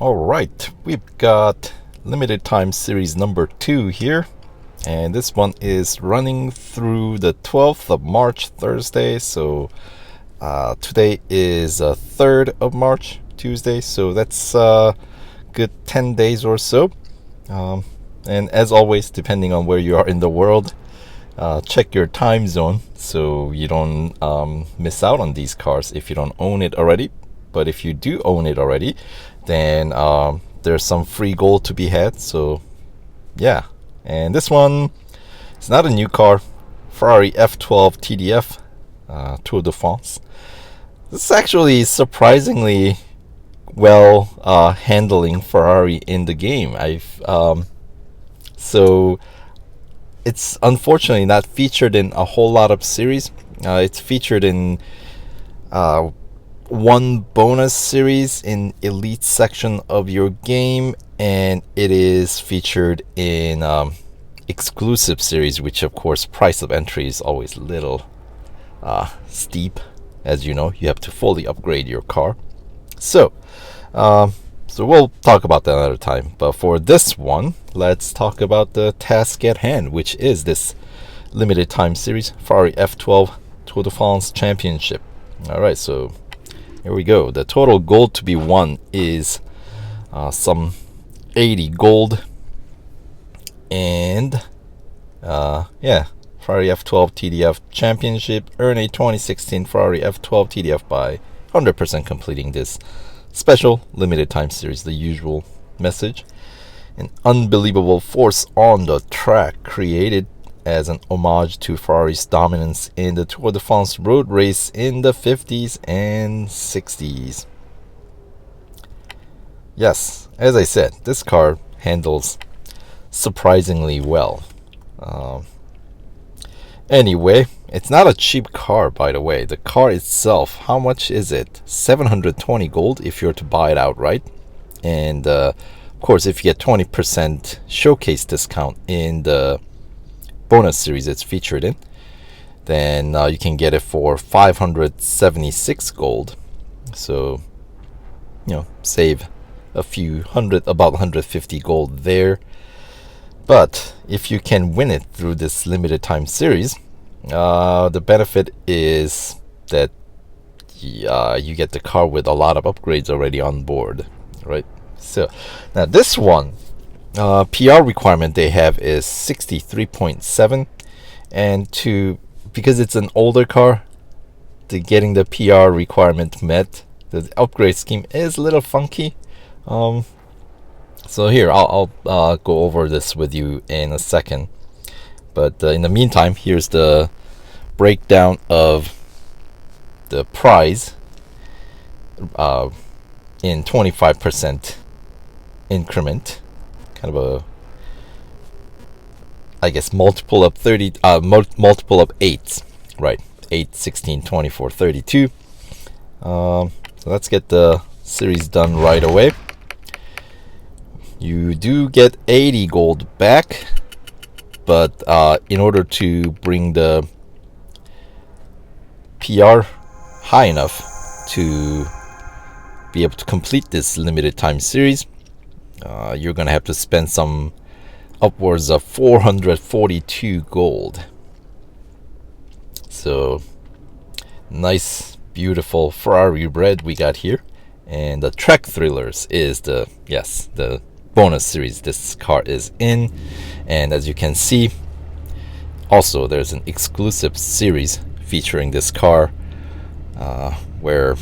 Alright, we've got limited time series number 2 here, and this one is running through the 12th of March, Thursday. So today is 3rd of March, Tuesday, so that's a good 10 days or so. And as always, depending on where you are in the world, check your time zone so you don't miss out on these cars if you don't own it already. But if you do own it already, then there's some free gold to be had. So yeah, and this one, it's not a new car. Ferrari F12tdf Tour de France. This is actually surprisingly well handling Ferrari in the game. So it's unfortunately not featured in a whole lot of series. It's featured in one bonus series in elite section of your game, and it is featured in exclusive series, which of course price of entry is always a little steep. As you know, you have to fully upgrade your car. So we'll talk about that another time. But for this one, let's talk about the task at hand, which is this limited time series Ferrari F12 Tour de France Championship. Alright, so here we go. The total gold to be won is some 80 gold. And yeah, Ferrari F12tdf Championship. Earn a 2016 Ferrari F12tdf by 100% completing this special limited time series. The usual message. An unbelievable force on the track, created as an homage to Ferrari's dominance in the Tour de France road race in the 50s and 60s. Yes, as I said, this car handles surprisingly well. Anyway, it's not a cheap car, by the way. The car itself, how much is it? 720 gold if you're to buy it outright. And of course, if you get 20% showcase discount in the bonus series it's featured in, then you can get it for 576 gold. So, you know, save a few hundred, about 150 gold there. But if you can win it through this limited time series, the benefit is that you get the car with a lot of upgrades already on board, right? So now this one, PR requirement they have is 63.7, and because it's an older car, getting the PR requirement met, the upgrade scheme is a little funky. So here I'll go over this with you in a second, but in the meantime, here's the breakdown of the prize in 25% increment, kind of a, I guess, multiple of 30, multiple of 8s, right? 8, 16, 24, 32. So let's get the series done right away. You do get 80 gold back, but in order to bring the PR high enough to be able to complete this limited time series, you're gonna have to spend some upwards of 442 gold. So nice, beautiful Ferrari red we got here. And the Track Thrillers is the bonus series this car is in. And as you can see, also there's an exclusive series featuring this car, where,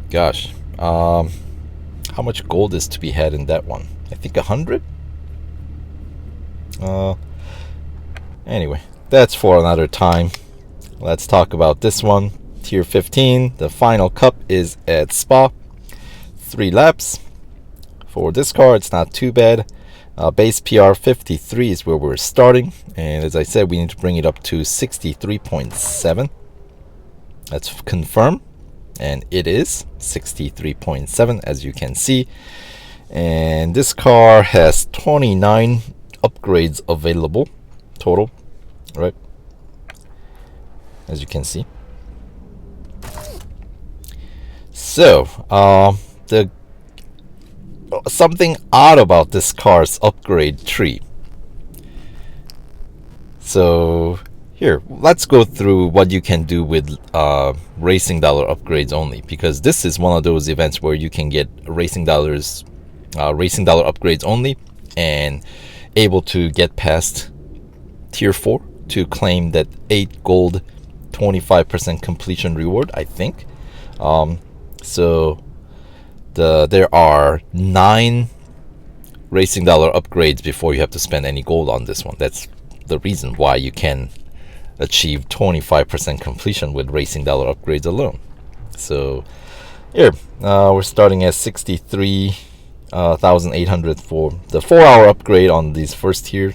gosh, how much gold is to be had in that one? I think 100. Anyway, that's for another time. Let's talk about this one. Tier 15, the final cup is at Spa. 3 laps. For this car, it's not too bad. Base PR 53 is where we're starting, and as I said, we need to bring it up to 63.7. Let's confirm, and it is 63.7, as you can see. And this car has 29 upgrades available total, right? As you can see. So the something odd about this car's upgrade tree. So here, let's go through what you can do with Racing Dollar upgrades only, because this is one of those events where you can get Racing Dollar upgrades only, and able to get past tier 4 to claim that 8 gold 25% completion reward, I think. So there are 9 Racing Dollar upgrades before you have to spend any gold on this one. That's the reason why you can achieve 25% completion with Racing Dollar upgrades alone. So here, we're starting at 63,800 for the 4-hour upgrade on these first tier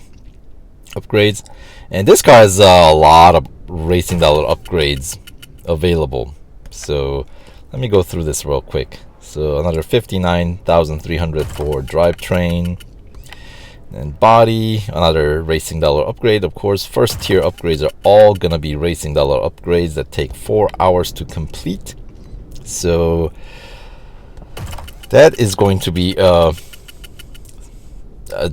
upgrades. And this car has a lot of Racing Dollar upgrades available. So let me go through this real quick. So another 59,300 for Drivetrain. And body, another Racing Dollar upgrade. Of course, first tier upgrades are all gonna be Racing Dollar upgrades that take 4 hours to complete. So that is going to be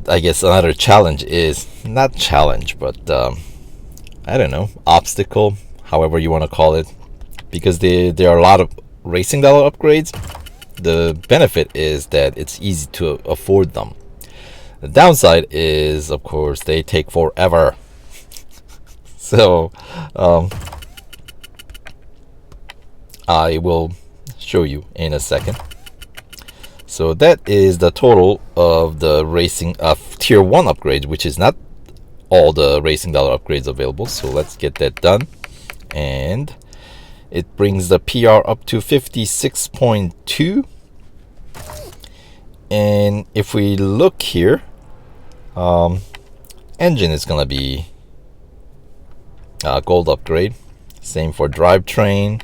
I guess another challenge is not challenge, but I don't know, obstacle, however you want to call it, because there are a lot of Racing Dollar upgrades. The benefit is that it's easy to afford them. The downside is, of course, they take forever. So I will show you in a second. So that is the total of the racing tier 1 upgrades, which is not all the Racing Dollar upgrades available. So let's get that done, and it brings the PR up to 56.2. And if we look here, engine is gonna be gold upgrade. Same for Drivetrain,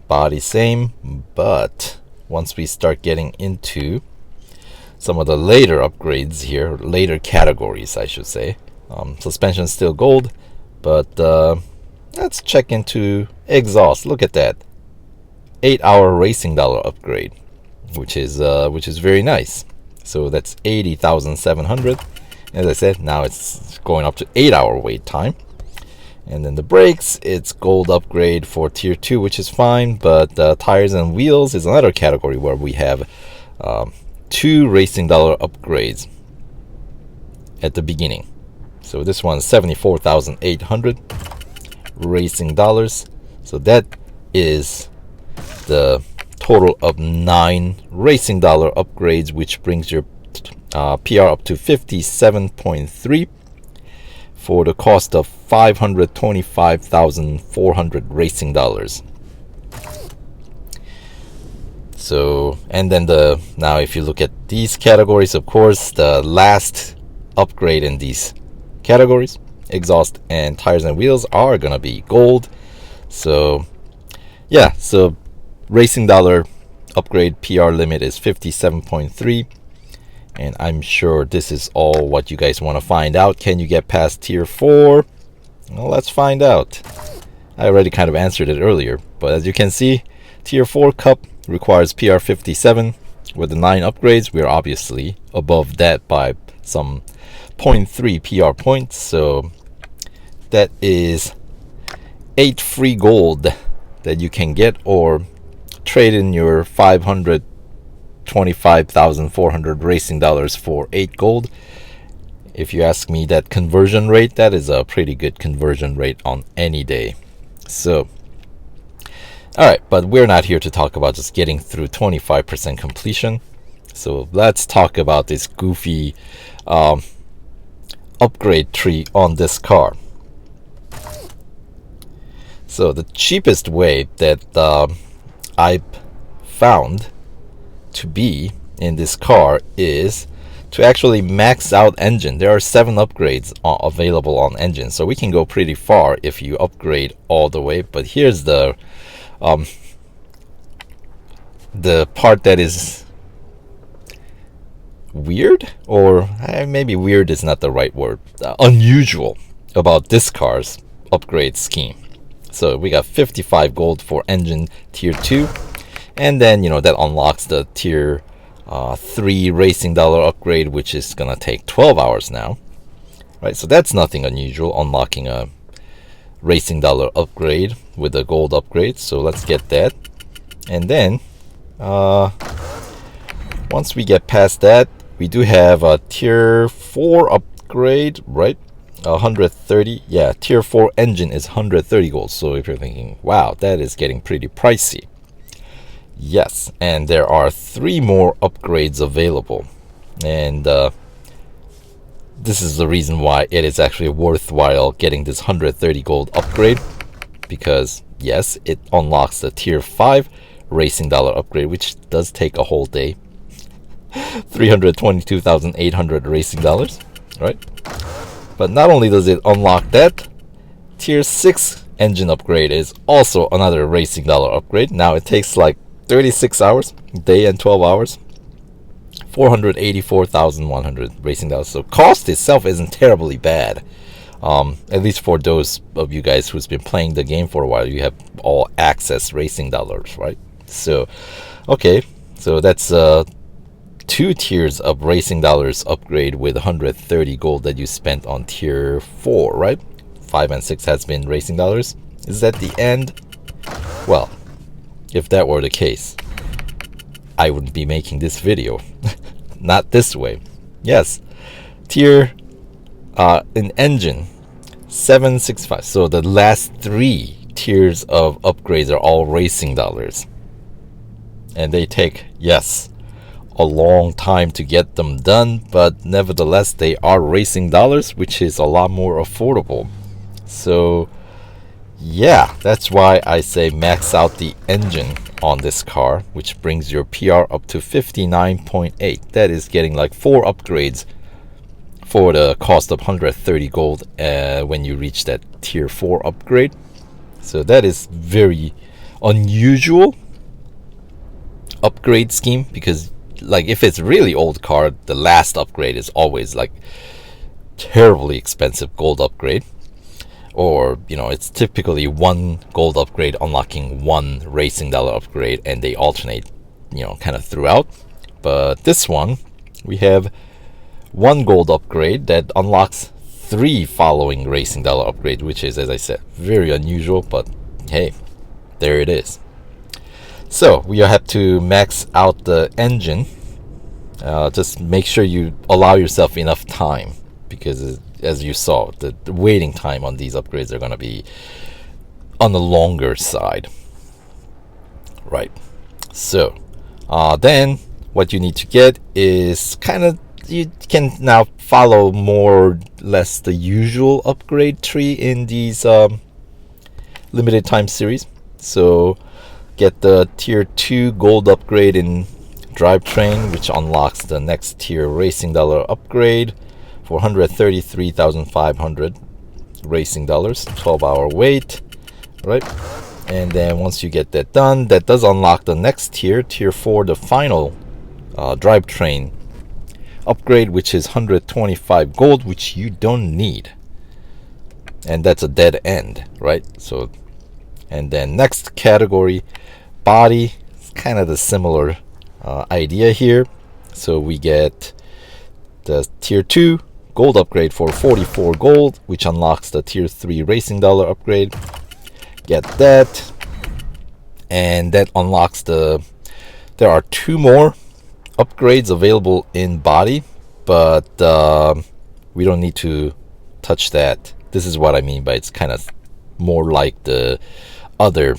body same. But once we start getting into some of the later upgrades here, later categories, I should say, suspension still gold. But let's check into exhaust. Look at that, 8-hour Racing Dollar upgrade, which is very nice. So that's 80,700. As I said, now it's going up to 8-hour wait time. And then the brakes, it's gold upgrade for tier 2, which is fine. But tires and wheels is another category where we have 2 Racing Dollar upgrades at the beginning. So this one's 74,800 Racing Dollars. So that is the total of 9 Racing Dollar upgrades, which brings your PR up to 57.3 for the cost of 525,400 Racing Dollars. So, and then now if you look at these categories, of course, the last upgrade in these categories, exhaust and tires and wheels, are gonna be gold. So yeah, so Racing Dollar upgrade PR limit is 57.3, and I'm sure this is all what you guys want to find out. Can you get past tier 4? Well, let's find out. I already kind of answered it earlier, but as you can see, tier 4 cup requires PR 57. With the 9 upgrades, we're obviously above that by some 0.3 PR points. So that is 8 free gold that you can get, or trade in your 525,400 Racing Dollars for 8 gold. If you ask me, that conversion rate, that is a pretty good conversion rate on any day. So alright, but we're not here to talk about just getting through 25% completion. So let's talk about this goofy upgrade tree on this car. So the cheapest way that I found to be in this car is to actually max out engine. There are 7 upgrades available on engine, so we can go pretty far if you upgrade all the way. But here's the part that is weird, or maybe weird is not the right word, unusual about this car's upgrade scheme. So we got 55 gold for engine tier 2, and then that unlocks the tier 3 racing dollar upgrade, which is gonna take 12 hours now, right? So that's nothing unusual, unlocking a racing dollar upgrade with a gold upgrade. So let's get that. And then once we get past that, we do have a tier 4 upgrade, right? 130. Yeah, tier 4 engine is 130 gold. So if you're thinking, wow, that is getting pretty pricey, yes, and there are 3 more upgrades available, and this is the reason why it is actually worthwhile getting this 130 gold upgrade, because yes, it unlocks the tier 5 racing dollar upgrade, which does take a whole day. 322,800 racing dollars, right? But not only does it unlock that, tier 6 engine upgrade is also another racing dollar upgrade. Now it takes like 36 hours, day and 12 hours. 484,100 racing dollars. So cost itself isn't terribly bad. At least for those of you guys who's been playing the game for a while, you have all access racing dollars, right? So, okay, so that's 2 tiers of racing dollars upgrade with 130 gold that you spent on tier 4, right? 5 and 6 has been racing dollars. Is that the end? Well, if that were the case, I wouldn't be making this video. Not this way. Yes, tier in engine 765. So the last 3 tiers of upgrades are all racing dollars, and they take, yes, a long time to get them done, but nevertheless they are racing dollars, which is a lot more affordable. So yeah, that's why I say max out the engine on this car, which brings your PR up to 59.8. That is getting like 4 upgrades for the cost of 130 gold when you reach that tier 4 upgrade. So that is very unusual upgrade scheme, because like if it's really old car, the last upgrade is always like terribly expensive gold upgrade, or it's typically 1 gold upgrade unlocking 1 racing dollar upgrade, and they alternate kind of throughout. But this one, we have 1 gold upgrade that unlocks 3 following racing dollar upgrade, which is, as I said, very unusual, but hey, there it is. So we have to max out the engine. Just make sure you allow yourself enough time, because as you saw, the waiting time on these upgrades are going to be on the longer side, right? So then what you need to get is you can now follow more or less the usual upgrade tree in these limited time series. So get the tier 2 gold upgrade in Drivetrain, which unlocks the next tier racing dollar upgrade for 133,500 racing dollars, 12-hour wait, right? And then once you get that done, that does unlock the next tier 4, the final Drivetrain upgrade, which is 125 gold, which you don't need, and that's a dead end, right? So, and then next category, body, it's kind of the similar idea here. So we get the tier 2 gold upgrade for 44 gold, which unlocks the tier 3 racing dollar upgrade. Get that, and that unlocks there are 2 more upgrades available in body, but we don't need to touch that. This is what I mean by it's kind of more like the other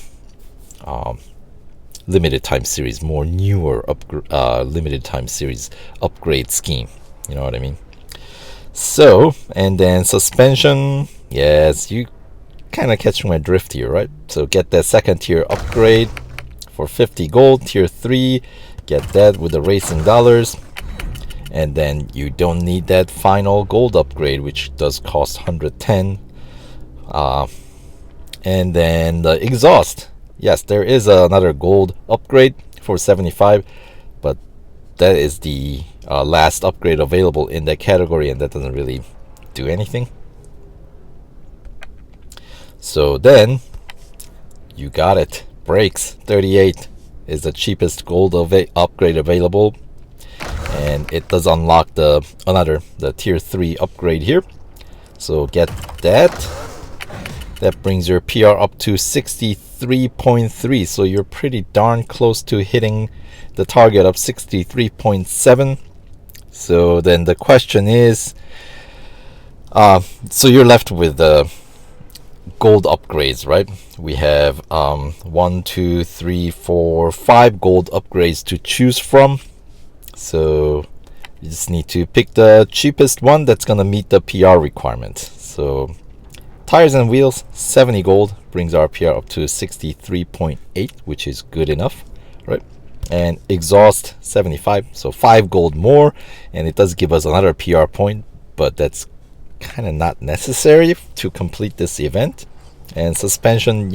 limited time series, more newer limited time series upgrade scheme. You know what I mean? So, and then suspension, yes, you kind of catching my drift here, right? So get that second tier upgrade for 50 gold, tier 3, get that with the racing dollars, and then you don't need that final gold upgrade, which does cost 110. And then the exhaust, yes, there is another gold upgrade for 75, but that is the last upgrade available in that category, and that doesn't really do anything. So then you got it. Brakes, 38 is the cheapest gold upgrade available. and it does unlock the tier 3 upgrade here. So get that. That brings your PR up to 63.3, so you're pretty darn close to hitting the target of 63.7. So then the question is, so you're left with the gold upgrades, right? We have 1, 2, 3, 4, 5 gold upgrades to choose from. So you just need to pick the cheapest one that's gonna meet the PR requirement. So tires and wheels, 70 gold, brings our PR up to 63.8, which is good enough, right? And exhaust, 75, so 5 gold more, and it does give us another PR point, but that's kind of not necessary to complete this event. And suspension,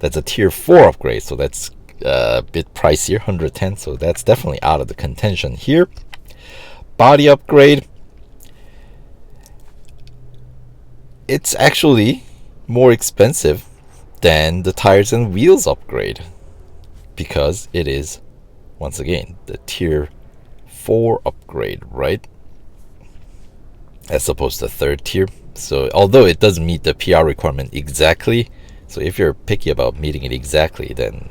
that's a tier 4 upgrade, so that's a bit pricier, 110, so that's definitely out of the contention here. Body upgrade, it's actually more expensive than the tires and wheels upgrade, because it is, once again, the tier 4 upgrade, right? As opposed to third tier. So although it doesn't meet the PR requirement exactly, so if you're picky about meeting it exactly, then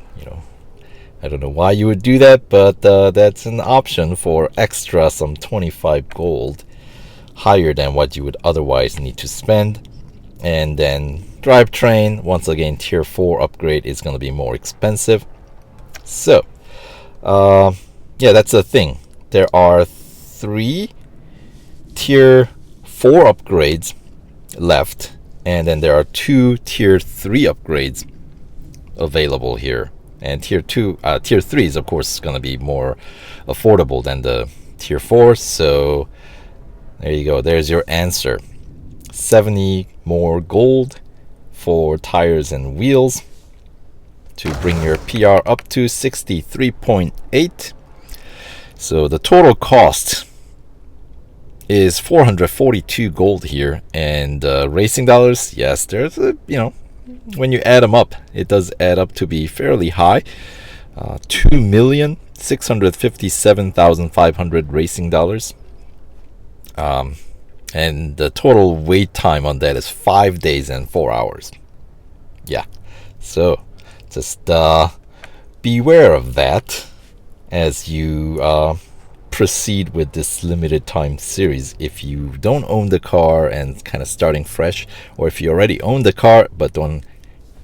I don't know why you would do that, but that's an option for extra some 25 gold higher than what you would otherwise need to spend. And then drivetrain, once again, tier 4 upgrade is going to be more expensive. So yeah, that's the thing. There are 3 tier 4 upgrades left, and then there are 2 tier 3 upgrades available here. And tier 3 is of course going to be more affordable than the tier 4. So there you go. There's your answer. 70 more gold for tires and wheels to bring your PR up to 63.8. So the total cost is 442 gold here, and racing dollars, yes, there's a, when you add them up, it does add up to be fairly high. 2,657,500 racing dollars. And the total wait time on that is 5 days and 4 hours. Yeah, so just beware of that as you proceed with this limited time series. If you don't own the car and kind of starting fresh, or if you already own the car but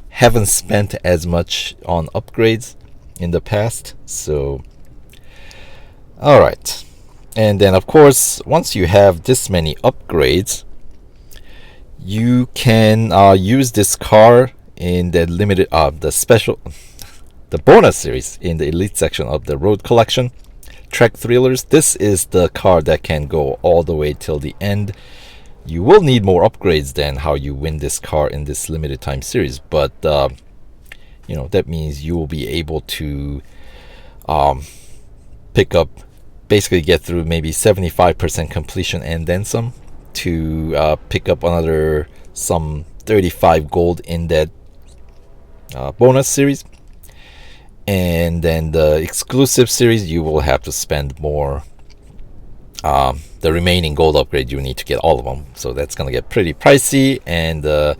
haven't spent as much on upgrades in the past. So all right. And then of course, once you have this many upgrades, you can use this car in the limited the bonus series in the elite section of the road collection Trek Thrillers. This is the car that can go all the way till the end. You will need more upgrades than how you win this car in this limited time series, but that means you will be able to pick up, basically get through maybe 75% completion and then some, to pick up another some 35 gold in that bonus series. And then the exclusive series, you will have to spend more. The remaining gold upgrade, you need to get all of them, so that's gonna get pretty pricey. And the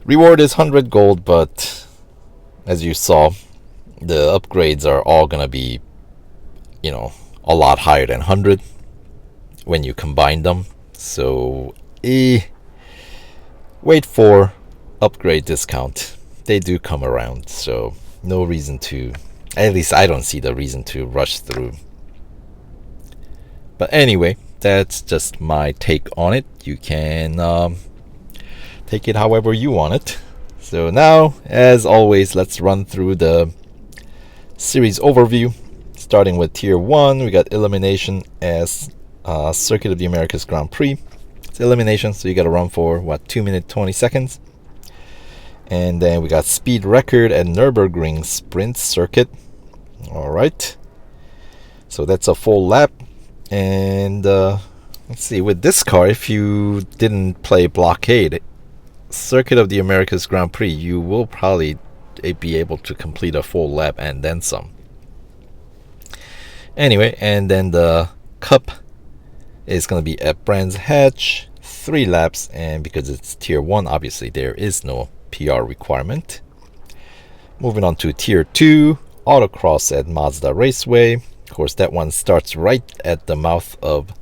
reward is 100 gold, but as you saw, the upgrades are all gonna be a lot higher than 100 when you combine them. So wait for upgrade discount. They do come around, so no reason to, at least I don't see the reason to rush through. But anyway, that's just my take on it. You can take it however you want it. So now, as always, let's run through the series overview. Starting with tier 1, we got elimination as Circuit of the Americas Grand Prix. It's elimination, so you got to run for 2 minutes 20 seconds. And then we got speed record at Nürburgring Sprint Circuit. All right, so that's a full lap. And let's see, with this car, if you didn't play Blockade, Circuit of the Americas Grand Prix, you will probably be able to complete a full lap and then some. Anyway, and then the cup is going to be at Brands Hatch, 3 laps, and because it's tier 1, obviously there is no PR requirement. Moving on to tier 2, autocross at Mazda Raceway. Of course, that one starts right at the mouth of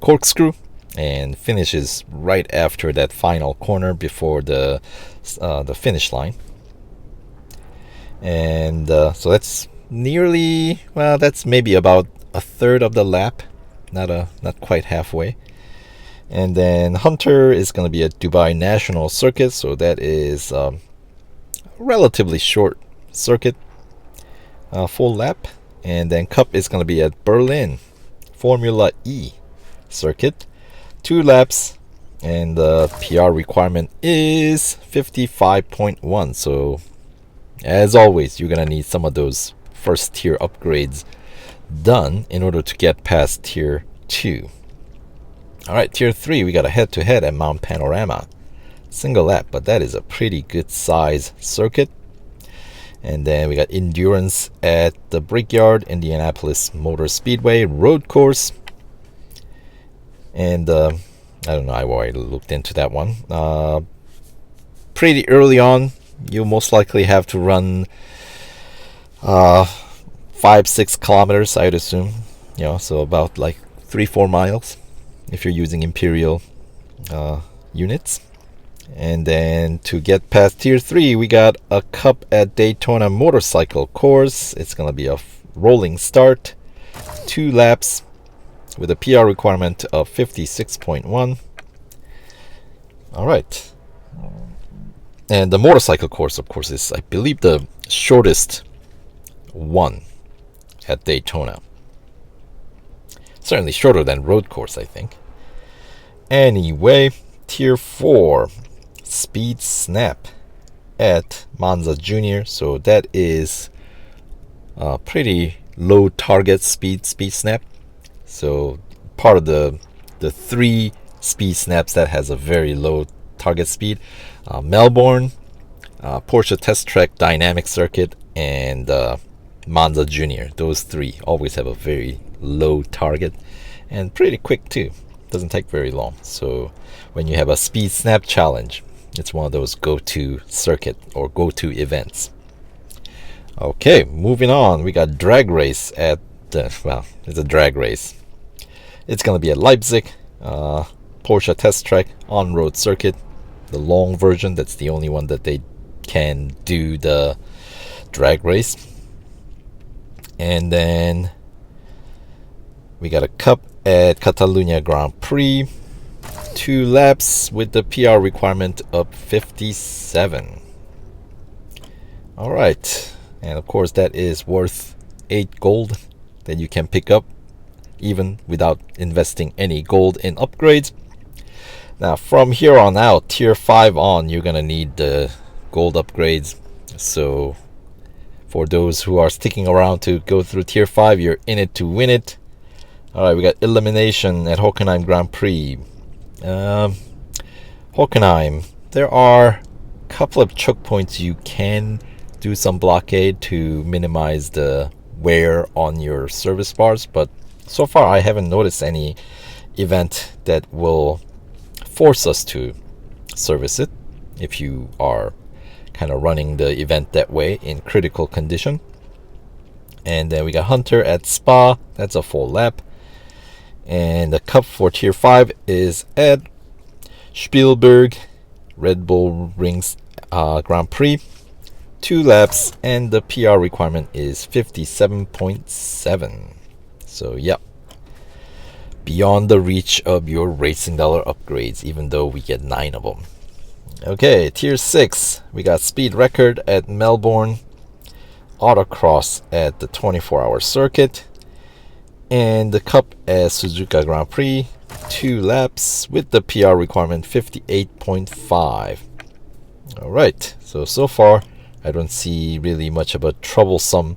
Corkscrew and finishes right after that final corner before the finish line. And so that's nearly, well, that's maybe about a third of the lap, not quite halfway. And then Hunter is going to be at Dubai National Circuit, so that is a relatively short circuit, full lap. And then Cup is going to be at Berlin Formula E circuit, 2 laps, and the PR requirement is 55.1. So as always, you're going to need some of those first tier upgrades done in order to get past tier 2. Alright, tier 3, we got a head-to-head at Mount Panorama. Single lap, but that is a pretty good size circuit. And then we got endurance at the Brickyard, Indianapolis Motor Speedway road course. And I don't know, I already looked into that one. Pretty early on, you'll most likely have to run 5-6 kilometers, I'd assume. So about like 3-4 miles if you're using Imperial units. And then to get past tier 3, we got a Cup at Daytona Motorcycle Course. It's going to be a rolling start, 2 laps with a PR requirement of 56.1. Alright. And the motorcycle course, of course, is, I believe, the shortest one at Daytona. Certainly shorter than road course, I think. Anyway, tier 4, Speed Snap at Monza Junior. So that is pretty low target speed snap. So part of the 3 speed snaps that has a very low target speed. Melbourne, Porsche Test Track Dynamic Circuit, and Monza Junior. Those 3 always have a very low target and pretty quick too. Doesn't take very long. So when you have a speed snap challenge, it's one of those go-to circuit or go-to events. Okay, moving on. We got drag race at well, it's a drag race. It's gonna be at Leipzig, Porsche Test Track on-road circuit, the long version. That's the only one that they can do the drag race. And then we got a Cup at Catalunya Grand Prix, 2 laps with the PR requirement of 57. Alright, and of course that is worth 8 gold that you can pick up even without investing any gold in upgrades. Now from here on out, tier 5 on, you're gonna need the gold upgrades. So for those who are sticking around to go through tier 5, you're in it to win it. Alright, we got elimination at Hockenheim Grand Prix. Hockenheim, there are a couple of choke points you can do some blockade to minimize the wear on your service bars, but so far I haven't noticed any event that will force us to service it if you are kind of running the event that way in critical condition. And then we got Hunter at Spa, that's a full lap. And the Cup for tier 5 is at Spielberg Red Bull Rings Grand Prix, 2 laps, and the PR requirement is 57.7. So yep, beyond the reach of your racing dollar upgrades, even though we get 9 of them. Okay, tier 6, we got speed record at Melbourne, autocross at the 24-hour circuit, and the Cup at Suzuka Grand Prix, 2 laps with the PR requirement 58.5. Alright, so far I don't see really much of a troublesome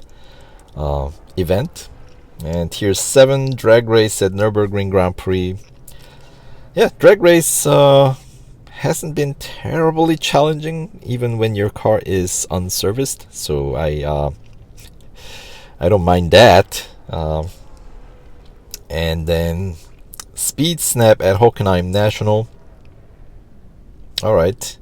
event. And tier 7, drag race at Nürburgring Grand Prix. Yeah, drag race hasn't been terribly challenging even when your car is unserviced, so I don't mind that. Um, and then Speed Snap at Hockenheim National. All right.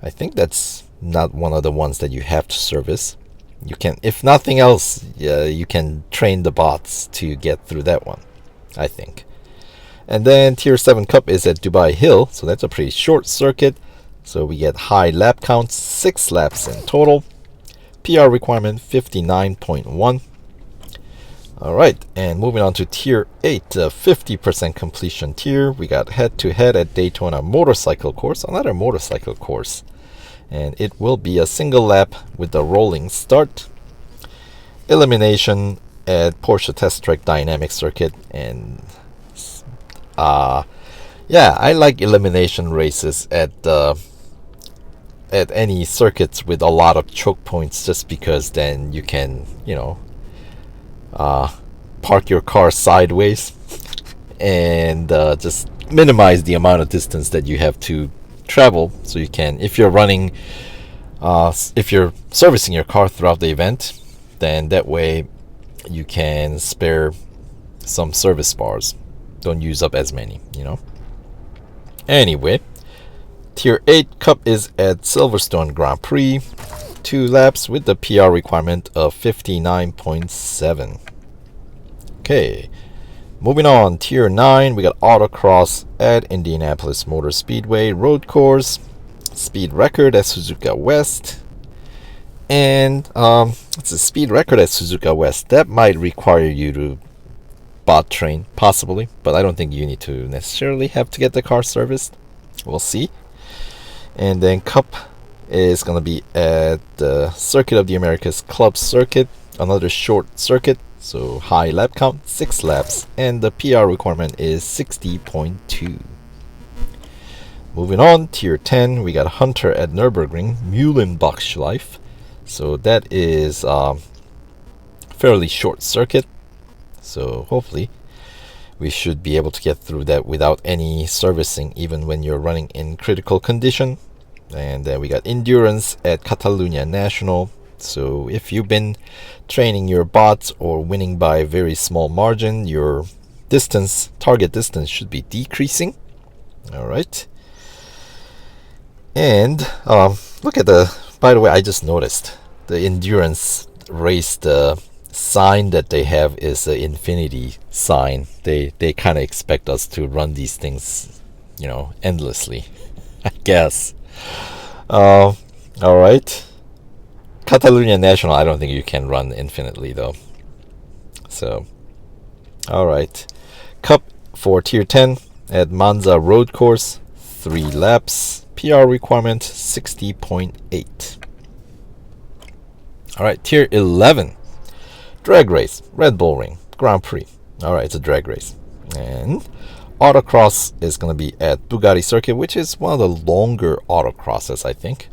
I think that's not one of the ones that you have to service. You can, if nothing else, you can train the bots to get through that one, I think. And then Tier 7 Cup is at Dubai Hill, so that's a pretty short circuit. So we get high lap counts, 6 laps in total. PR requirement 59.1. Alright, and moving on to Tier 8, 50% completion tier. We got head-to-head at Daytona Motorcycle Course, another motorcycle course. And it will be a single lap with a rolling start. Elimination at Porsche Test Track Dynamic Circuit. And yeah, I like elimination races at any circuits with a lot of choke points, just because then you can, park your car sideways and just minimize the amount of distance that you have to travel. So you can, if you're running, if you're servicing your car throughout the event, then that way you can spare some service bars. Don't use up as many, Anyway, Tier 8 Cup is at Silverstone Grand Prix. 2 laps with the PR requirement of 59.7. Okay, moving on. Tier 9, we got Autocross at Indianapolis Motor Speedway Road Course. Speed record at Suzuka West. And it's a speed record at Suzuka West. That might require you to bot train, possibly, but I don't think you need to necessarily have to get the car serviced. We'll see. And then Cup is going to be at the Circuit of the Americas Club Circuit, another short circuit, so high lap count, 6 laps, and the PR requirement is 60.2. Moving on, Tier 10, we got Hunter at Nürburgring, Mühlenbachschleife, so that is fairly short circuit, so hopefully we should be able to get through that without any servicing, even when you're running in critical condition. And then we got Endurance at Catalunya National. So if you've been training your bots or winning by a very small margin, your target distance should be decreasing. All right. And look at by the way, I just noticed the Endurance race, the sign that they have is the infinity sign. They kind of expect us to run these things, endlessly, I guess. All right. Catalunya National, I don't think you can run infinitely though. So, all right. Cup for Tier 10 at Monza Road Course, 3 laps. PR requirement 60.8. All right, Tier 11. Drag race, Red Bull Ring, Grand Prix. All right, it's a drag race. And Autocross is going to be at Bugatti Circuit, which is one of the longer autocrosses, I think.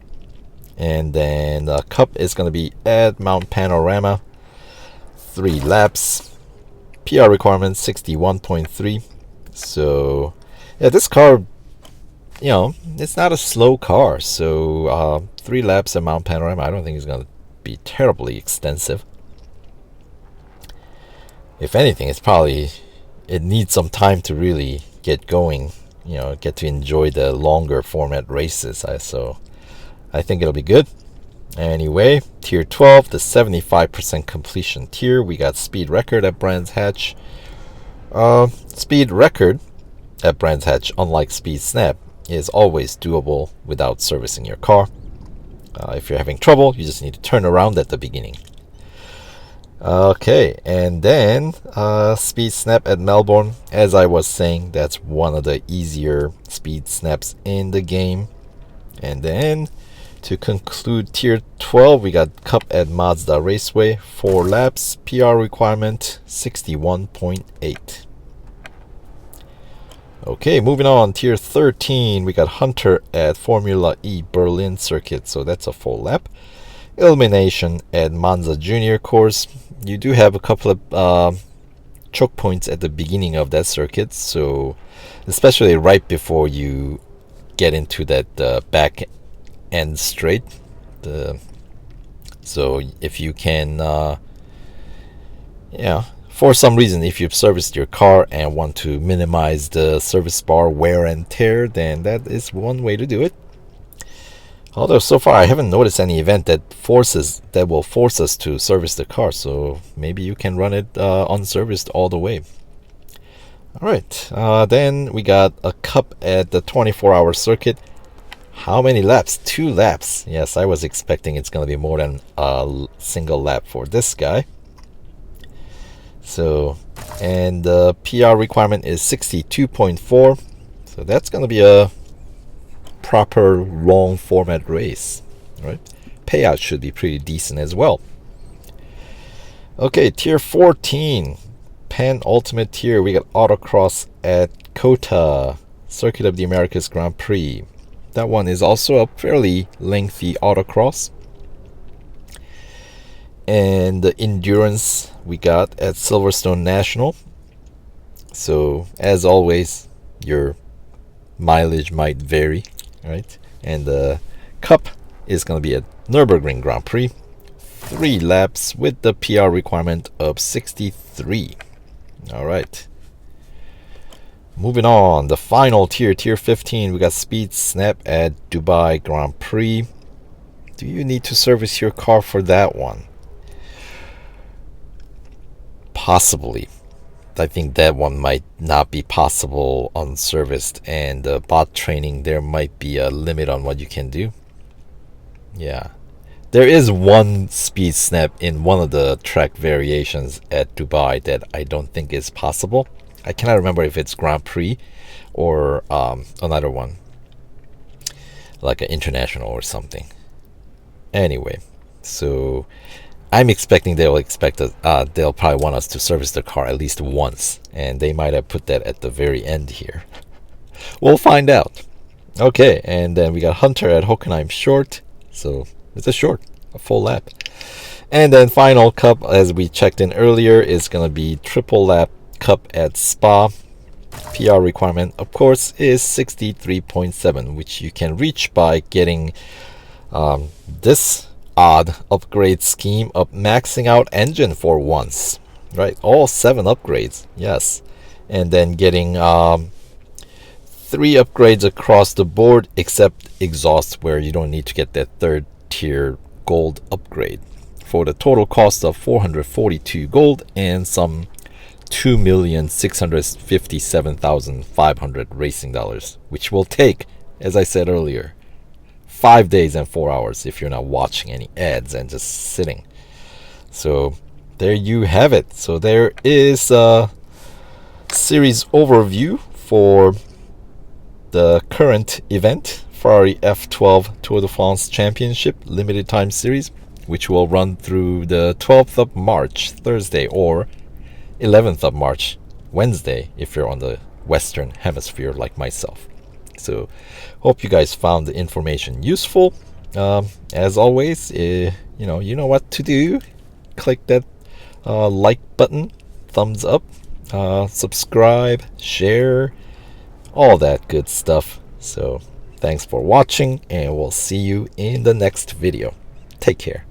And then the Cup is going to be at Mount Panorama, 3 laps. PR requirement 61.3. So, yeah, this car, it's not a slow car. So, 3 laps at Mount Panorama, I don't think it's going to be terribly extensive. If anything, it needs some time to really get going, get to enjoy the longer format races. So I think it'll be good. Anyway, Tier 12, the 75% completion tier, we got Speed Record at Brands Hatch. Speed Record at Brands Hatch, unlike Speed Snap, is always doable without servicing your car. If you're having trouble, you just need to turn around at the beginning. Okay, and then Speed Snap at Melbourne. As I was saying, that's one of the easier speed snaps in the game. And then to conclude Tier 12, we got Cup at Mazda Raceway, 4 laps, PR requirement 61.8. Okay, moving on, Tier 13, we got Hunter at Formula E Berlin Circuit, so that's a full lap. Elimination at Monza Junior Course. You do have a couple of choke points at the beginning of that circuit, so especially right before you get into that back end straight. So if you can Yeah, for some reason, if you've serviced your car and want to minimize the service bar wear and tear, then that is one way to do it. Although so far I haven't noticed any event that will force us to service the car, so maybe you can run it unserviced all the way. All right, then we got a cup at the 24-hour circuit. How many laps? 2 laps. Yes, I was expecting it's going to be more than a single lap for this guy. So, and the PR requirement is 62.4. So that's going to be a proper long format race, right? Payout should be pretty decent as well. Okay, tier 14, penultimate tier. We got autocross at COTA, Circuit of the Americas Grand Prix. That one is also a fairly lengthy autocross. And the endurance we got at Silverstone National. So as always, your mileage might vary, right? And the cup is going to be at Nürburgring Grand Prix. 3 laps with the PR requirement of 63. All right. Moving on, the final tier, tier 15, we got Speed Snap at Dubai Grand Prix. Do you need to service your car for that one? Possibly. I think that one might not be possible unserviced, and bot training, there might be a limit on what you can do. Yeah. There is one speed snap in one of the track variations at Dubai that I don't think is possible. I cannot remember if it's Grand Prix or another one, like an international or something. Anyway, so I'm expecting they'll probably want us to service the car at least once, and they might have put that at the very end here. We'll find out. Okay, and then we got Hunter at Hockenheim Short, so it's a full lap. And then final cup, as we checked in earlier, is going to be triple lap cup at Spa. PR requirement, of course, is 63.7, which you can reach by getting this odd upgrade scheme of maxing out engine for once, right? All 7 upgrades, yes. And then getting 3 upgrades across the board, except exhaust, where you don't need to get that 3rd tier gold upgrade, for the total cost of 442 gold and some 2,657,500 racing dollars, which will take, as I said earlier, 5 days and 4 hours if you're not watching any ads and just sitting. So there you have it. So there is a series overview for the current event, Ferrari F12 Tour de France Championship Limited Time Series, which will run through the 12th of March, Thursday, or 11th of March, Wednesday, if you're on the Western Hemisphere like myself. So hope you guys found the information useful. As always, you know what to do. Click that like button, thumbs up, subscribe, share, all that good stuff. So thanks for watching, and we'll see you in the next video. Take care.